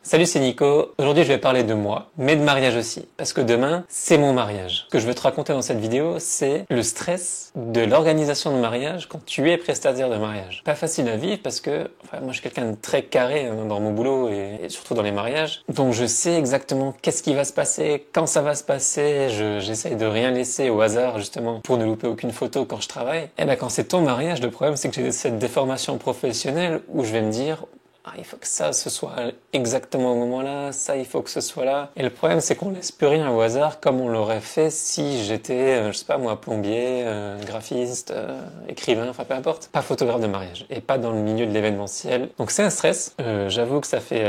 Salut, c'est Nico. Aujourd'hui, je vais parler de moi, mais de mariage aussi. Parce que demain, c'est mon mariage. Ce que je veux te raconter dans cette vidéo, c'est le stress de l'organisation de mariage quand tu es prestataire de mariage. Pas facile à vivre parce que, moi, je suis quelqu'un de très carré dans mon boulot et surtout dans les mariages. Donc, je sais exactement qu'est-ce qui va se passer, quand ça va se passer. J'essaye de rien laisser au hasard, justement, pour ne louper aucune photo quand je travaille. Et ben, quand c'est ton mariage, le problème, c'est que j'ai cette déformation professionnelle où je vais me dire, il faut que ça, ce soit exactement au moment-là, ça, il faut que ce soit là. Et le problème, c'est qu'on laisse plus rien au hasard comme on l'aurait fait si j'étais, je sais pas moi, plombier, graphiste, écrivain, peu importe. Pas photographe de mariage et pas dans le milieu de l'événementiel. Donc c'est un stress. J'avoue que ça fait,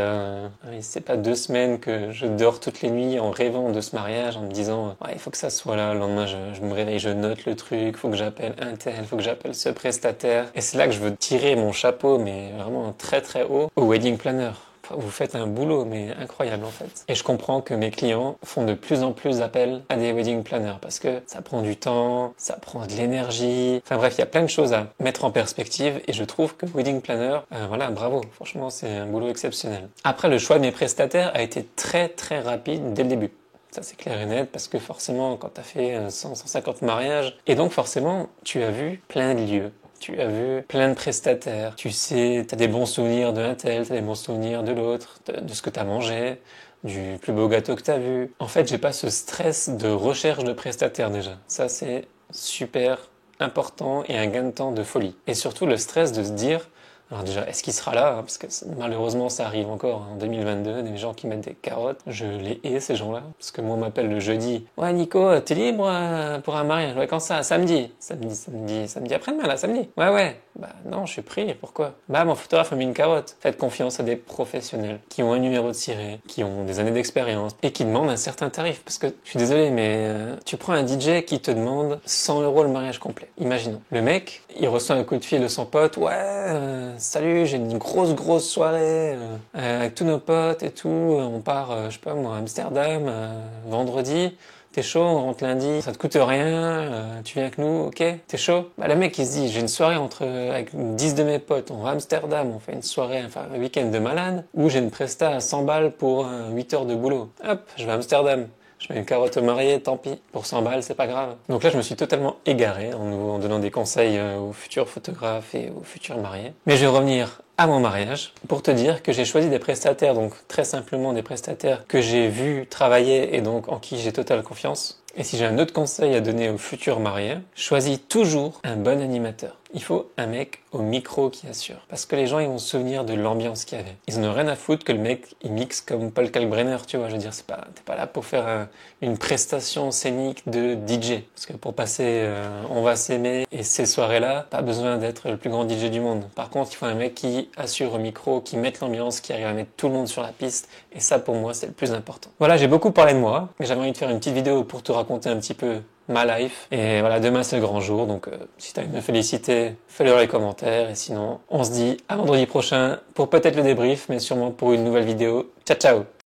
c'est pas 2 semaines que je dors toutes les nuits en rêvant de ce mariage, en me disant, il faut que ça soit là. Le lendemain, je me réveille, je note le truc, faut que j'appelle un tel, faut que j'appelle ce prestataire. Et c'est là que je veux tirer mon chapeau, mais vraiment très très haut, au wedding planner. Vous faites un boulot, mais incroyable en fait. Et je comprends que mes clients font de plus en plus appel à des wedding planners parce que ça prend du temps, ça prend de l'énergie. Enfin bref, il y a plein de choses à mettre en perspective et je trouve que wedding planner, bravo. Franchement, c'est un boulot exceptionnel. Après, le choix de mes prestataires a été très très rapide dès le début. Ça, c'est clair et net parce que forcément, quand tu as fait 100, 150 mariages, et donc forcément, tu as vu plein de lieux. Tu as vu plein de prestataires. Tu sais, t'as des bons souvenirs de un tel, t'as des bons souvenirs de l'autre, de ce que t'as mangé, du plus beau gâteau que t'as vu. En fait, j'ai pas ce stress de recherche de prestataires déjà. Ça, c'est super important et un gain de temps de folie. Et surtout, le stress de se dire, alors déjà, est-ce qu'il sera là? Parce que malheureusement, ça arrive encore en 2022, des gens qui mettent des carottes. Je les hais, ces gens-là. Parce que moi, on m'appelle le jeudi. Ouais, Nico, t'es libre pour un mariage? Ouais, quand ça? Samedi après-demain, là, samedi. Ouais. Bah non, je suis pris, pourquoi? Bah, mon photographe m'a mis une carotte. Faites confiance à des professionnels qui ont un numéro de ciré, qui ont des années d'expérience et qui demandent un certain tarif. Parce que, je suis désolé, mais tu prends un DJ qui te demande 100 € le mariage complet. Imaginons. Le mec, il reçoit un coup de fil de son pote. Ouais, salut, j'ai une grosse soirée avec tous nos potes et tout. On part, je sais pas moi, à Amsterdam vendredi. T'es chaud, on rentre lundi, ça te coûte rien, tu viens avec nous, ok? T'es chaud? Bah le mec il se dit, j'ai une soirée avec 10 de mes potes, on va à Amsterdam, on fait une soirée, un week-end de malade, ou j'ai une presta à 100 balles pour 8 heures de boulot. Hop, je vais à Amsterdam. Je mets une carotte au marié, tant pis. Pour 100 balles, c'est pas grave. Donc là, je me suis totalement égaré en donnant des conseils aux futurs photographes et aux futurs mariés. Mais je vais revenir à mon mariage pour te dire que j'ai choisi des prestataires, donc très simplement des prestataires que j'ai vus travailler et donc en qui j'ai totale confiance. Et si j'ai un autre conseil à donner aux futurs mariés, choisis toujours un bon animateur. Il faut un mec au micro qui assure. Parce que les gens, ils vont se souvenir de l'ambiance qu'il y avait. Ils en ont rien à foutre que le mec, il mixe comme Paul Kalkbrenner, tu vois. Je veux dire, t'es pas là pour faire une prestation scénique de DJ. Parce que pour passer On va s'aimer et ces soirées-là, pas besoin d'être le plus grand DJ du monde. Par contre, il faut un mec qui assure au micro, qui mette l'ambiance, qui arrive à mettre tout le monde sur la piste. Et ça, pour moi, c'est le plus important. Voilà, j'ai beaucoup parlé de moi. Mais j'avais envie de faire une petite vidéo pour te raconter un petit peu ma life. Et voilà, demain c'est le grand jour, donc si t'as envie de me féliciter, fais-le dans les commentaires. Et sinon, on se dit à vendredi prochain pour peut-être le débrief, mais sûrement pour une nouvelle vidéo. Ciao, ciao!